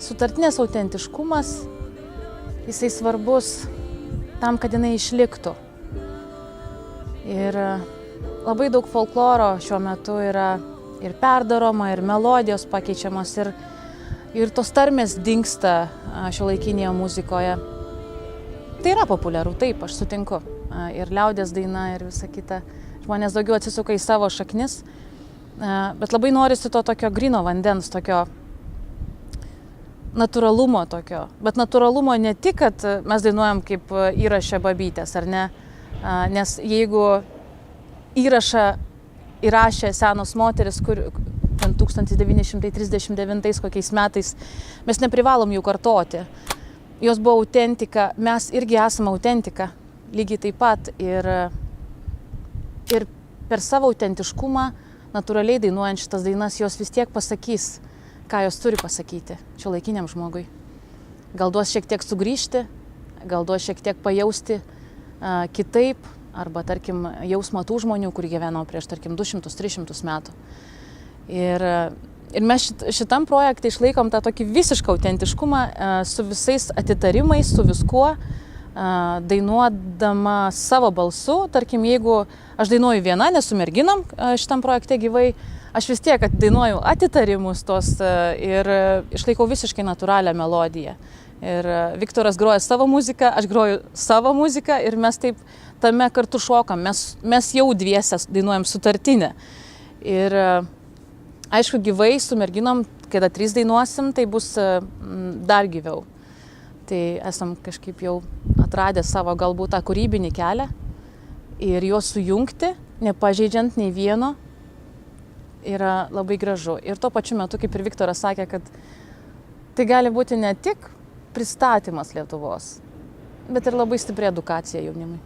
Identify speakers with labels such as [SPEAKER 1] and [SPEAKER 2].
[SPEAKER 1] sutartinės autentiškumas, jisai svarbus tam, kad jinai išliktų. Ir labai daug folkloro šiuo metu yra ir perdaroma, ir melodijos pakeičiamos, ir tos tarmės dingsta šiuolaikinėje muzikoje. Tai yra populiaru, taip, aš sutinku. Ir liaudies daina, ir visa kita. Žmonės daugiau atsisuka į savo šaknis, bet labai norisi to tokio gryno vandens, tokio natūralumo tokio. Bet natūralumo ne tik, kad mes dainuojam kaip įrašę babytės, ar ne? Nes jeigu įrašą įrašė senos moteris, kur 1939 kokiais metais, mes neprivalom jų kartoti. Jos buvo autentika, mes irgi esame autentika, lygiai taip pat. Ir per savo autentiškumą, natūraliai dainuojant šitas dainas, jos vis tiek pasakys, ką jos turi pasakyti šiuolaikiniam žmogui. Gal duos šiek tiek sugrįžti, gal duos šiek tiek pajausti kitaip, arba, tarkim, jausmą tų žmonių, kurie gyveno prieš, tarkim, 200-300 metų. Ir mes šitam projekte išlaikom tą tokį visišką autentiškumą su visais atitarimais, su viskuo, dainuodama savo balsu. Tarkim, jeigu aš dainuoju viena, nesu merginom šitam projekte gyvai, aš vis tiek dainuoju atitarimus tos ir išlaikau visiškai natūralią melodiją. Ir Viktoras groja savo muziką, aš groju savo muziką ir mes taip tame kartu šokam. Mes jau dviese dainuojam sutartinę. Ir aišku, gyvai su merginom, kada 3 dainuosim, tai bus dar gyviau. Tai esam kažkaip jau atradę savo galbūt tą kūrybinį kelią ir juos sujungti, nepažeidžiant nei vieno, yra labai gražu. Ir tuo pačiu metu, kaip ir Viktoras sakė, kad tai gali būti ne tik pristatymas Lietuvos, bet ir labai stipri edukacija jaunimui.